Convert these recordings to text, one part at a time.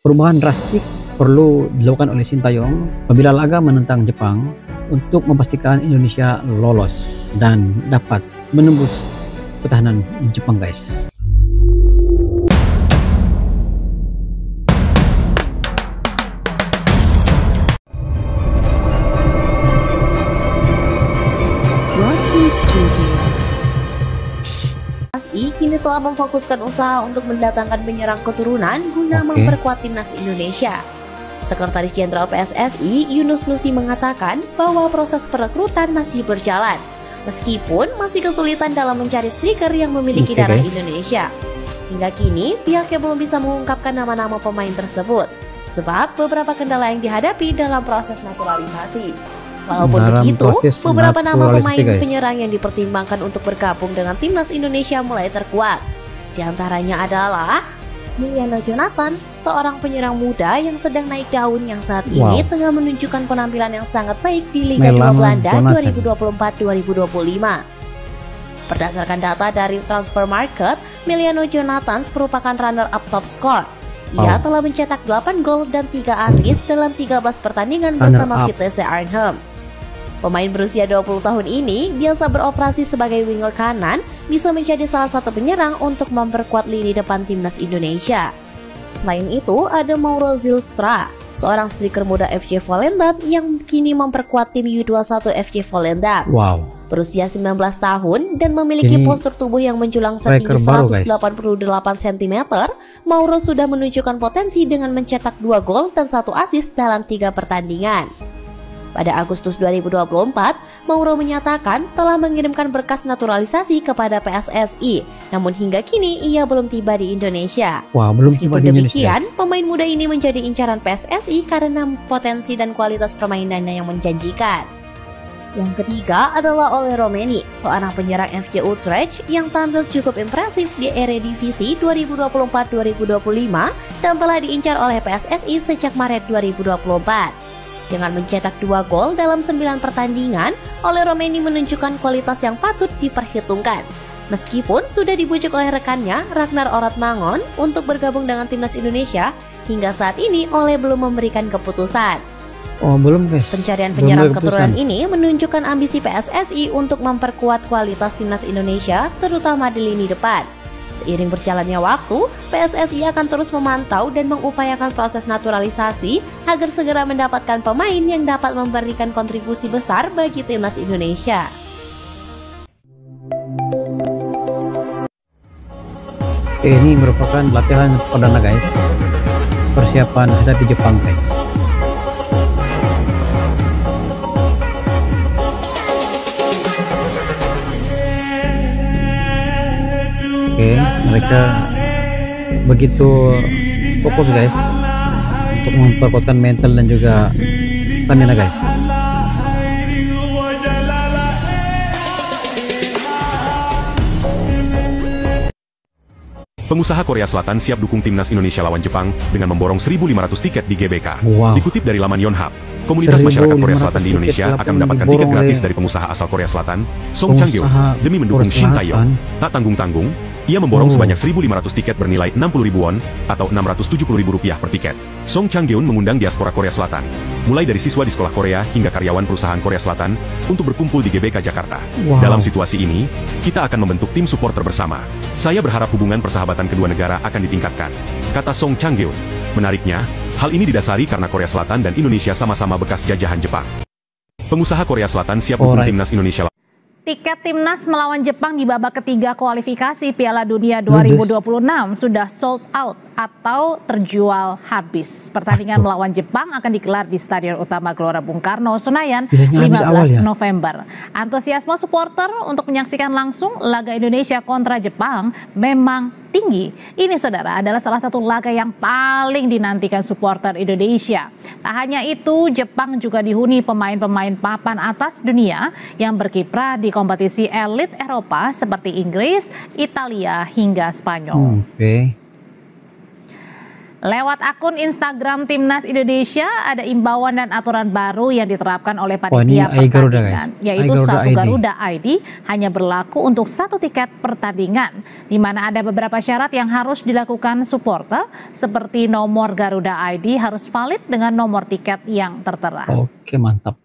Perubahan drastik perlu dilakukan oleh Sintayong apabila laga menentang Jepang untuk memastikan Indonesia lolos dan dapat menembus pertahanan Jepang, guys. PSSI kini telah memfokuskan usaha untuk mendatangkan penyerang keturunan guna memperkuat timnas Indonesia. Sekretaris Jenderal PSSI Yunus Nusi mengatakan bahwa proses perekrutan masih berjalan, meskipun masih kesulitan dalam mencari striker yang memiliki darah Indonesia. Hingga kini pihaknya belum bisa mengungkapkan nama-nama pemain tersebut, sebab beberapa kendala yang dihadapi dalam proses naturalisasi. Walaupun begitu, beberapa nama pemain penyerang yang dipertimbangkan untuk bergabung dengan timnas Indonesia mulai terkuat. Di antaranya adalah Emiliano Jonathan, seorang penyerang muda yang sedang naik daun yang saat ini tengah menunjukkan penampilan yang sangat baik di Liga 2 Belanda 2024-2025. Berdasarkan data dari Transfer Market, Emiliano Jonathan merupakan runner-up top score. Ia telah mencetak 8 gol dan 3 assist dalam 13 pertandingan bersama Vitesse Arnhem. Pemain berusia 20 tahun ini biasa beroperasi sebagai winger kanan, bisa menjadi salah satu penyerang untuk memperkuat lini depan timnas Indonesia. Selain itu, ada Mauro Zilstra, seorang striker muda FC Volendam yang kini memperkuat tim U21 FC Volendam. Berusia 19 tahun dan memiliki postur tubuh yang menjulang setinggi 188 cm, Mauro sudah menunjukkan potensi dengan mencetak 2 gol dan 1 assist dalam 3 pertandingan. Pada Agustus 2024, Mauro menyatakan telah mengirimkan berkas naturalisasi kepada PSSI, namun hingga kini ia belum tiba di Indonesia. Meskipun demikian, pemain muda ini menjadi incaran PSSI karena potensi dan kualitas permainannya yang menjanjikan. Yang ketiga adalah Ole Romeni, seorang penyerang FC Utrecht yang tampil cukup impresif di Eredivisie 2024-2025 dan telah diincar oleh PSSI sejak Maret 2024. Dengan mencetak 2 gol dalam 9 pertandingan, Ole Romeni menunjukkan kualitas yang patut diperhitungkan. Meskipun sudah dibujuk oleh rekannya, Ragnar Oratmangon, untuk bergabung dengan timnas Indonesia, hingga saat ini Ole belum memberikan keputusan. Pencarian penyerang keturunan ini menunjukkan ambisi PSSI untuk memperkuat kualitas timnas Indonesia, terutama di lini depan. Seiring berjalannya waktu, PSSI akan terus memantau dan mengupayakan proses naturalisasi agar segera mendapatkan pemain yang dapat memberikan kontribusi besar bagi timnas Indonesia. Ini merupakan latihan perdana, guys. Persiapan hadapi Jepang, guys. Mereka begitu fokus, guys, untuk memperkuatkan mental dan juga stamina, guys. Pengusaha Korea Selatan siap dukung timnas Indonesia lawan Jepang dengan memborong 1.500 tiket di GBK. Dikutip dari laman Yonhap, komunitas masyarakat Korea Selatan di Indonesia akan mendapatkan tiket gratis dari pengusaha asal Korea Selatan, Song Chang-gyeon, demi mendukung Shin Tae-yong. Tak tanggung-tanggung, ia memborong sebanyak 1.500 tiket bernilai 60.000 won atau Rp670.000 per tiket. Song Chang-gyeon mengundang diaspora Korea Selatan, mulai dari siswa di sekolah Korea hingga karyawan perusahaan Korea Selatan, untuk berkumpul di GBK Jakarta. Dalam situasi ini, kita akan membentuk tim supporter bersama. Saya berharap hubungan persahabatan kedua negara akan ditingkatkan, kata Song Chang-gyeon. Menariknya, hal ini didasari karena Korea Selatan dan Indonesia sama-sama bekas jajahan Jepang. Pengusaha Korea Selatan siap dukung timnas Indonesia. Tiket timnas melawan Jepang di babak ketiga kualifikasi Piala Dunia 2026 sudah sold out atau terjual habis. Pertandingan melawan Jepang akan digelar di Stadion Utama Gelora Bung Karno, Senayan, 15 November. Antusiasme supporter untuk menyaksikan langsung laga Indonesia kontra Jepang memang tinggi. Ini, saudara, adalah salah satu laga yang paling dinantikan supporter Indonesia. Tak hanya itu, Jepang juga dihuni pemain-pemain papan atas dunia yang berkiprah di kompetisi elit Eropa seperti Inggris, Italia, hingga Spanyol. Lewat akun Instagram Timnas Indonesia ada imbauan dan aturan baru yang diterapkan oleh panitia pertandingan, yaitu satu Garuda ID hanya berlaku untuk satu tiket pertandingan, di mana ada beberapa syarat yang harus dilakukan supporter, seperti nomor Garuda ID harus valid dengan nomor tiket yang tertera. Oke, mantap.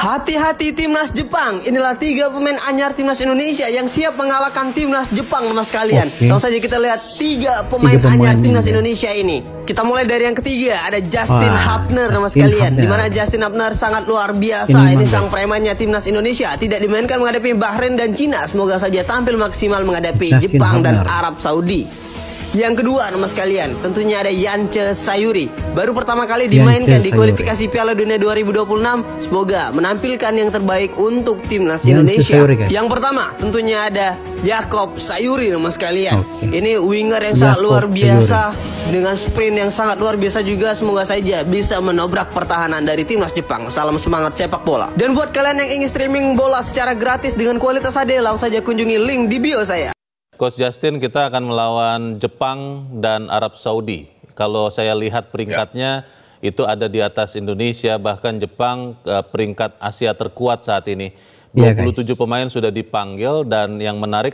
Hati-hati Timnas Jepang. Inilah 3 pemain anyar Timnas Indonesia yang siap mengalahkan Timnas Jepang, mas kalian. Langsung saja kita lihat 3 pemain anyar Timnas Indonesia ini. Kita mulai dari yang ketiga, ada Justin Hubner, mas kalian. Dimana Justin Hubner sangat luar biasa. Ini sang premannya Timnas Indonesia. Tidak dimainkan menghadapi Bahrain dan Cina. Semoga saja tampil maksimal menghadapi Jepang dan Arab Saudi. Yang kedua, mas kalian, tentunya ada Yance Sayuri. Baru pertama kali dimainkan di kualifikasi Piala Dunia 2026. Semoga menampilkan yang terbaik untuk Timnas Indonesia. Yang pertama, tentunya ada Jakob Sayuri, mas kalian. Ini winger yang sangat luar biasa, dengan sprint yang sangat luar biasa juga. Semoga saja bisa menobrak pertahanan dari Timnas Jepang. Salam semangat sepak bola. Dan buat kalian yang ingin streaming bola secara gratis dengan kualitas HD, langsung saja kunjungi link di bio saya. Coach Justin, kita akan melawan Jepang dan Arab Saudi. Kalau saya lihat peringkatnya itu ada di atas Indonesia, bahkan Jepang peringkat Asia terkuat saat ini. 27 pemain sudah dipanggil, dan yang menarik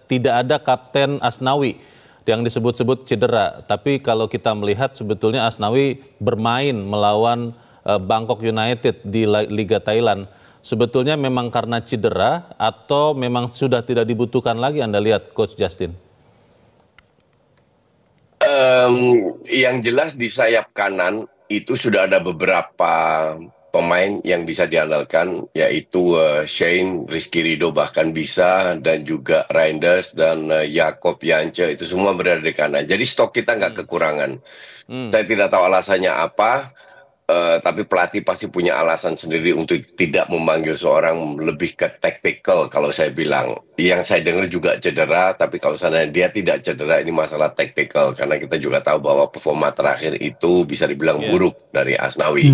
tidak ada Kapten Asnawi yang disebut-sebut cedera. Tapi kalau kita melihat sebetulnya Asnawi bermain melawan Bangkok United di Liga Thailand. Sebetulnya memang karena cedera atau memang sudah tidak dibutuhkan lagi, Anda lihat, Coach Justin? Yang jelas di sayap kanan itu sudah ada beberapa pemain yang bisa diandalkan, yaitu Shane, Rizky Ridho bahkan bisa, dan juga Reinders dan Jakob Yance, itu semua berada di kanan. Jadi stok kita nggak kekurangan. Saya tidak tahu alasannya apa. Tapi pelatih pasti punya alasan sendiri untuk tidak memanggil seorang lebih ke tactical. Kalau saya bilang, yang saya dengar juga cedera, tapi kalau seandainya dia tidak cedera, ini masalah tactical, karena kita juga tahu bahwa performa terakhir itu bisa dibilang buruk dari Asnawi.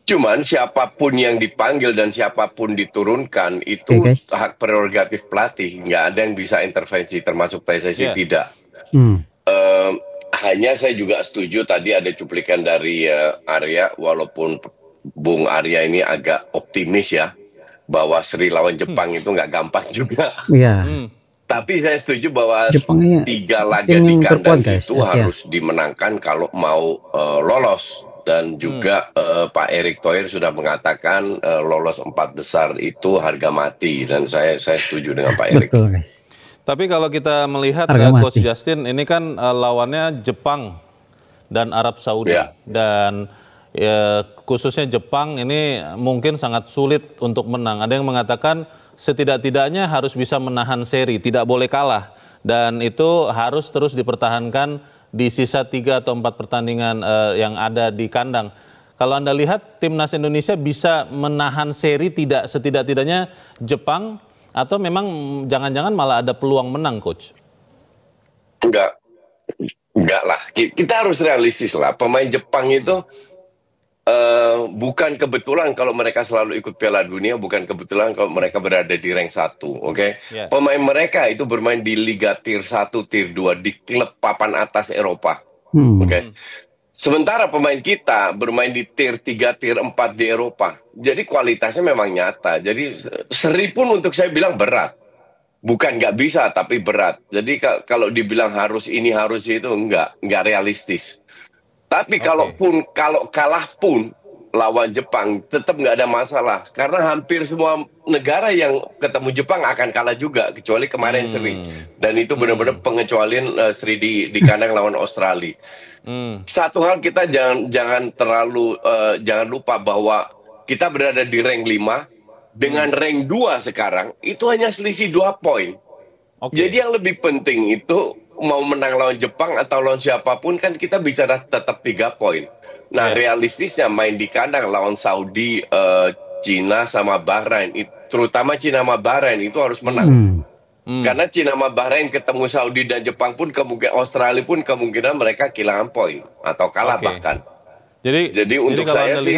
Cuman siapapun yang dipanggil dan siapapun diturunkan itu hak prerogatif pelatih, nggak ada yang bisa intervensi, termasuk PSSI tidak. Hanya saya juga setuju tadi ada cuplikan dari Arya, walaupun Bung Arya ini agak optimis ya, bahwa seri lawan Jepang itu nggak gampang juga. Tapi saya setuju bahwa 3 laga di kandang itu harus dimenangkan kalau mau lolos. Dan juga Pak Erick Thohir sudah mengatakan lolos 4 besar itu harga mati. Dan saya setuju dengan Pak Erick. Betul, guys. Tapi kalau kita melihat Coach Justin, ini kan lawannya Jepang dan Arab Saudi. Dan khususnya Jepang ini mungkin sangat sulit untuk menang. Ada yang mengatakan setidak-tidaknya harus bisa menahan seri, tidak boleh kalah. Dan itu harus terus dipertahankan di sisa 3 atau 4 pertandingan yang ada di kandang. Kalau Anda lihat Timnas Indonesia bisa menahan seri tidak setidak-tidaknya Jepang, atau memang jangan-jangan malah ada peluang menang, Coach? Enggak lah. Kita harus realistis lah. Pemain Jepang itu bukan kebetulan kalau mereka selalu ikut Piala Dunia, bukan kebetulan kalau mereka berada di rank 1, Pemain mereka itu bermain di Liga Tier 1, Tier 2, di klub papan atas Eropa, Sementara pemain kita bermain di Tier 3, Tier 4 di Eropa. Jadi kualitasnya memang nyata. Jadi seri pun untuk saya bilang berat. Bukan nggak bisa, tapi berat. Jadi kalau dibilang harus ini, harus itu, nggak realistis. Tapi kalau kalah pun lawan Jepang, tetap nggak ada masalah. Karena hampir semua negara yang ketemu Jepang akan kalah juga, kecuali kemarin seri. Dan itu benar-benar pengecualian seri di kandang lawan Australia. Satu hal kita jangan lupa bahwa kita berada di rank 5 dengan rank 2 sekarang itu hanya selisih 2 poin. Jadi yang lebih penting itu mau menang lawan Jepang atau lawan siapapun, kan kita bicara tetap 3 poin. Nah, realistisnya main di kandang lawan Saudi, Cina sama Bahrain, terutama Cina sama Bahrain itu harus menang. Karena Cina sama Bahrain ketemu Saudi dan Jepang pun Australia pun kemungkinan mereka kehilangan poin atau kalah bahkan. Jadi untuk saya sih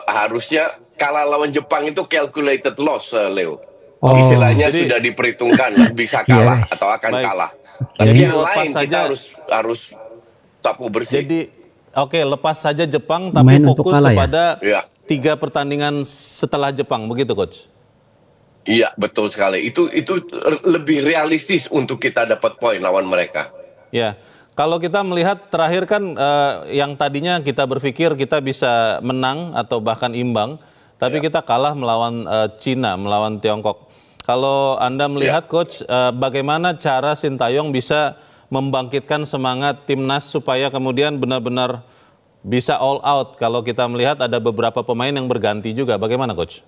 harusnya kalah lawan Jepang itu calculated loss, Leo. Istilahnya sudah diperhitungkan bisa kalah atau akan kalah. Tapi yang lain kita harus sapu bersih. Jadi lepas saja Jepang tapi fokus kepada 3 pertandingan setelah Jepang, begitu Coach? Iya, betul sekali. Itu lebih realistis untuk kita dapat poin lawan mereka. Ya, kalau kita melihat terakhir kan yang tadinya kita berpikir kita bisa menang atau bahkan imbang, tapi kita kalah melawan Cina, melawan Tiongkok. Kalau Anda melihat Coach, bagaimana cara Sintayong bisa membangkitkan semangat timnas supaya kemudian benar-benar bisa all out? Kalau kita melihat ada beberapa pemain yang berganti juga, bagaimana Coach?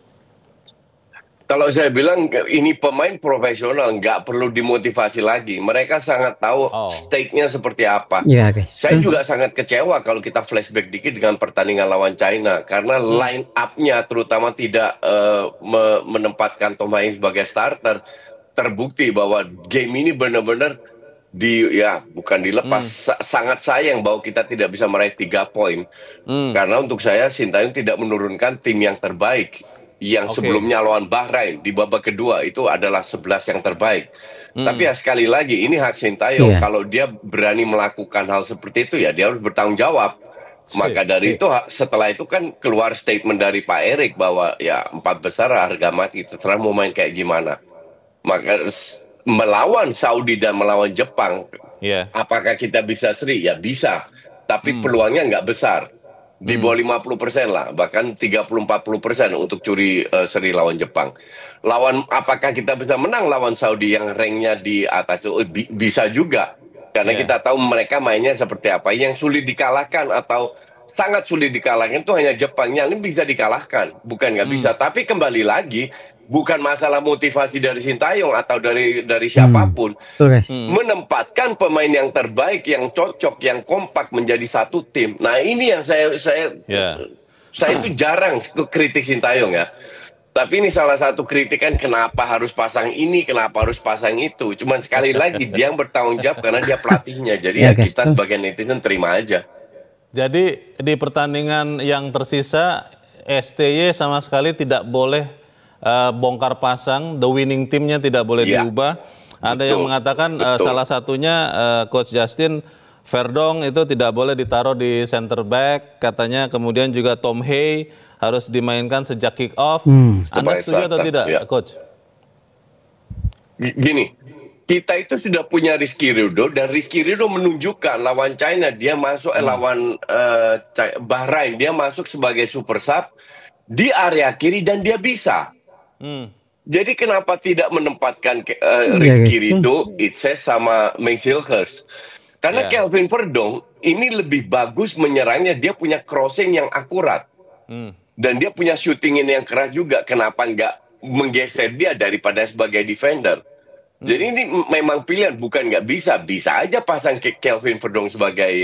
Kalau saya bilang ini pemain profesional, nggak perlu dimotivasi lagi. Mereka sangat tahu stake-nya seperti apa. Saya juga sangat kecewa kalau kita flashback dikit dengan pertandingan lawan China. Karena line up-nya terutama tidak menempatkan Tom Haing sebagai starter. Terbukti bahwa game ini benar-benar bukan dilepas. Sangat sayang bahwa kita tidak bisa meraih 3 poin. Karena untuk saya Sintayong tidak menurunkan tim yang terbaik. Yang sebelumnya lawan Bahrain di babak kedua itu adalah 11 yang terbaik. Tapi sekali lagi ini hak Sintayong. Kalau dia berani melakukan hal seperti itu dia harus bertanggung jawab. Maka dari itu setelah itu kan keluar statement dari Pak Erik bahwa 4 besar harga mati, terserah mau main kayak gimana. Maka melawan Saudi dan melawan Jepang, apakah kita bisa seri? Ya bisa, tapi peluangnya nggak besar. Di bawah 50% lah, bahkan 30-40% untuk curi seri lawan Jepang. Apakah kita bisa menang lawan Saudi yang ranknya di atas? Bisa juga, karena kita tahu mereka mainnya seperti apa. Yang sulit dikalahkan atau sangat sulit dikalahkan itu hanya Jepangnya. Ini bisa dikalahkan, bukan nggak bisa. Tapi kembali lagi, bukan masalah motivasi dari Sintayong atau dari siapapun. Menempatkan pemain yang terbaik, yang cocok, yang kompak menjadi satu tim. Nah ini yang saya itu jarang kritik Sintayong ya. Tapi ini salah satu kritikan kenapa harus pasang ini, kenapa harus pasang itu. Cuman sekali lagi dia yang bertanggung jawab karena dia pelatihnya. Jadi kita sebagai netizen terima aja. Jadi di pertandingan yang tersisa STY sama sekali tidak boleh bongkar pasang, the winning teamnya tidak boleh diubah. Ada yang mengatakan salah satunya Coach Justin, Verdong itu tidak boleh ditaruh di center back, katanya. Kemudian juga Tom Haing harus dimainkan sejak kick off. Anda setuju atau tidak, Coach? Gini, kita itu sudah punya Rizky Ridho, dan Rizky Ridho menunjukkan lawan China dia masuk lawan Bahrain, dia masuk sebagai super sub di area kiri dan dia bisa. Jadi kenapa tidak menempatkan Rizky Ridho, Itse sama Mengsilhurst? Karena Kelvin Verdong ini lebih bagus menyerangnya, dia punya crossing yang akurat. Dan dia punya shooting yang keras juga. Kenapa nggak menggeser dia daripada sebagai defender? Jadi ini memang pilihan, bukan nggak bisa. Bisa aja pasang Kelvin Verdong sebagai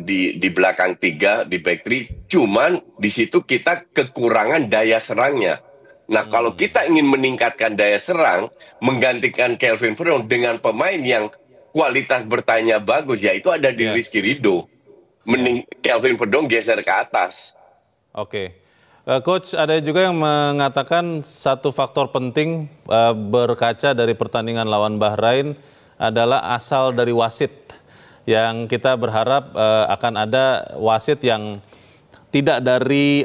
di belakang 3, di back 3. Cuman di situ kita kekurangan daya serangnya. Nah, kalau kita ingin meningkatkan daya serang, menggantikan Kelvin Verdong dengan pemain yang kualitas bertanya bagus, yaitu ada di Rizky Ridho. Kelvin Verdong geser ke atas. Coach, ada juga yang mengatakan satu faktor penting berkaca dari pertandingan lawan Bahrain adalah asal dari wasit. Yang kita berharap akan ada wasit yang tidak dari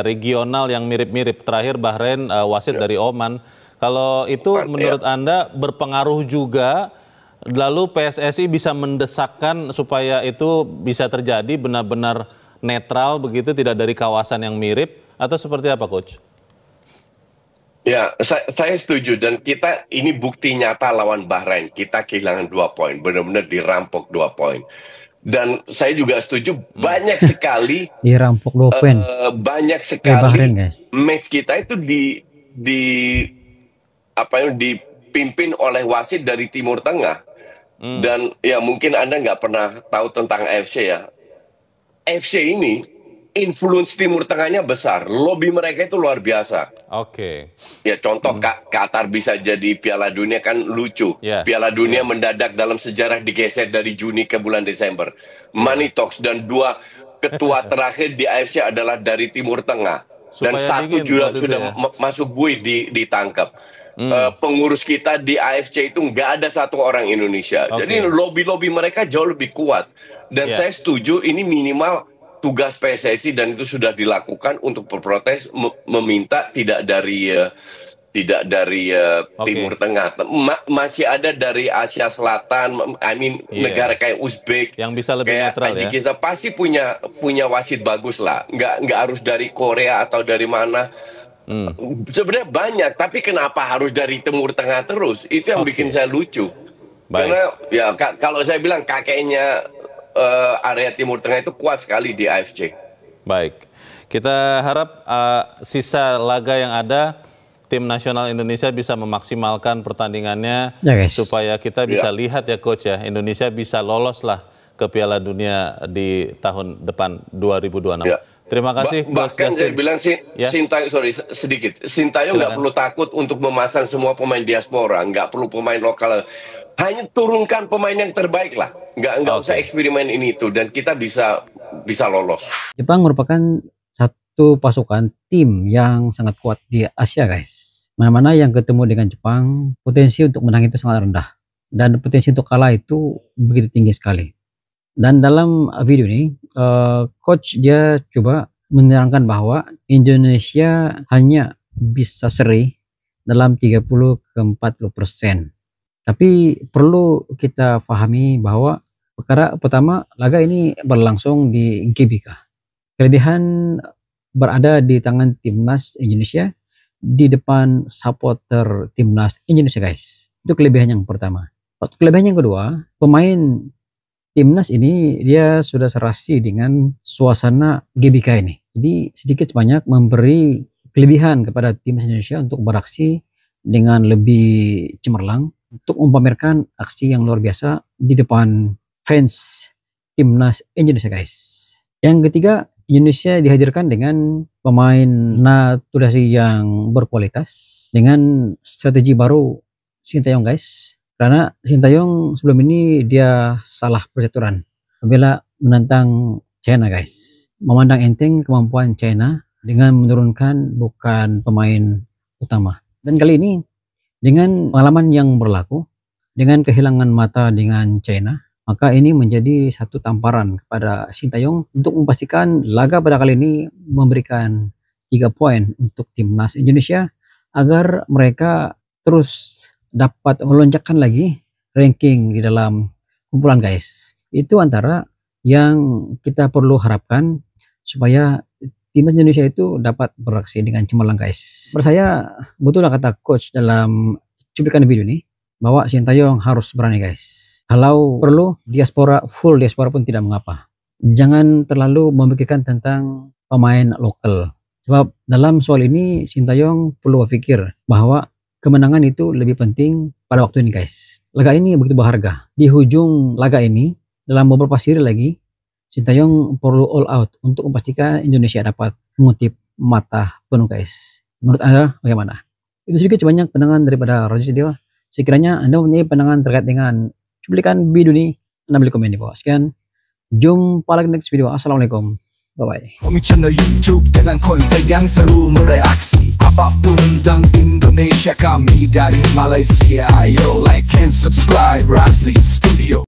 regional yang mirip-mirip. Terakhir Bahrain wasit dari Oman. Kalau itu menurut Anda berpengaruh juga, lalu PSSI bisa mendesakkan supaya itu bisa terjadi benar-benar netral begitu, tidak dari kawasan yang mirip, atau seperti apa, Coach? Ya, saya setuju, dan kita ini bukti nyata lawan Bahrain. Kita kehilangan 2 poin, benar-benar dirampok 2 poin. Dan saya juga setuju banyak sekali dirampok 2 poin. Banyak sekali Bahrain, guys. match kita itu dipimpin oleh wasit dari Timur Tengah. Dan ya mungkin Anda nggak pernah tahu tentang AFC ya. AFC ini influence Timur Tengahnya besar, lobby mereka itu luar biasa. Ya contoh Qatar bisa jadi Piala Dunia kan lucu. Piala Dunia mendadak dalam sejarah digeser dari Juni ke bulan Desember. Money talks, dan 2 ketua terakhir di AFC adalah dari Timur Tengah. Dan satu juga sudah masuk bui ditangkap. pengurus kita di AFC itu nggak ada satu orang Indonesia. Jadi lobby-lobby mereka jauh lebih kuat. Dan saya setuju ini minimal tugas PSSI dan itu sudah dilakukan untuk berprotes meminta tidak dari Timur Tengah, masih ada dari Asia Selatan, negara kayak Uzbek yang bisa lebih kayak netral ya. Kita pasti punya wasit bagus lah, nggak harus dari Korea atau dari mana. Sebenarnya banyak, tapi kenapa harus dari Timur Tengah terus? Itu yang bikin saya lucu. Karena ya kalau saya bilang kakeknya area Timur Tengah itu kuat sekali di AFC. Baik, kita harap sisa laga yang ada tim nasional Indonesia bisa memaksimalkan pertandingannya supaya kita bisa lihat ya Coach ya, Indonesia bisa lolos lah ke Piala Dunia di tahun depan 2026. Terima kasih. Bahkan saya bilang Sintayong, Sintayong nggak perlu takut untuk memasang semua pemain diaspora, nggak perlu pemain lokal, hanya turunkan pemain yang terbaik lah, nggak usah eksperimen ini itu, dan kita bisa lolos. Jepang merupakan satu pasukan tim yang sangat kuat di Asia guys. Mana-mana yang ketemu dengan Jepang, potensi untuk menang itu sangat rendah, dan potensi untuk kalah itu begitu tinggi sekali. Dan dalam video ini, coach dia coba menerangkan bahwa Indonesia hanya bisa seri dalam 30-40%. Tapi perlu kita pahami bahwa perkara pertama, laga ini berlangsung di GBK. Kelebihan berada di tangan timnas Indonesia di depan supporter timnas Indonesia guys. Itu kelebihan yang pertama. Kelebihan yang kedua, pemain timnas ini dia sudah serasi dengan suasana GBK ini. Jadi sedikit sebanyak memberi kelebihan kepada timnas Indonesia untuk beraksi dengan lebih cemerlang untuk memamerkan aksi yang luar biasa di depan fans timnas Indonesia guys. Yang ketiga, Indonesia dihadirkan dengan pemain naturalisasi yang berkualitas dengan strategi baru Sintayong guys. Karena Sintayong sebelum ini dia salah persaturan apabila menentang China guys. Memandang enteng kemampuan China dengan menurunkan bukan pemain utama. Dan kali ini dengan pengalaman yang berlaku, dengan kehilangan mata dengan China, maka ini menjadi satu tamparan kepada Sintayong untuk memastikan laga pada kali ini memberikan 3 poin untuk timnas Indonesia agar mereka terus dapat melonjakkan lagi ranking di dalam kumpulan guys. Itu antara yang kita perlu harapkan supaya timnas Indonesia itu dapat beraksi dengan cemerlang guys. Menurut saya betul kata coach dalam cuplikan video ini bahwa Sintayong harus berani guys. Kalau perlu full diaspora pun tidak mengapa. Jangan terlalu memikirkan tentang pemain lokal. Sebab dalam soal ini Sintayong perlu berpikir bahwa kemenangan itu lebih penting pada waktu ini guys. Laga ini begitu berharga. Di hujung laga ini, dalam beberapa seri lagi, Sintayong perlu all out untuk memastikan Indonesia dapat mengutip mata penuh guys. Menurut Anda bagaimana? Itu sedikit sebanyak pandangan daripada Roger Sedeo. Sekiranya Anda mempunyai pandangan terkait dengan cuplikan video ini, Anda boleh komen di bawah. Sekian, jumpa lagi next video. Assalamualaikum. Bye-bye. Channel YouTube dengan konten yang seru mereaksi apapun tentang Indonesia, kami dari Malaysia. Yo, like and subscribe Razli Studio.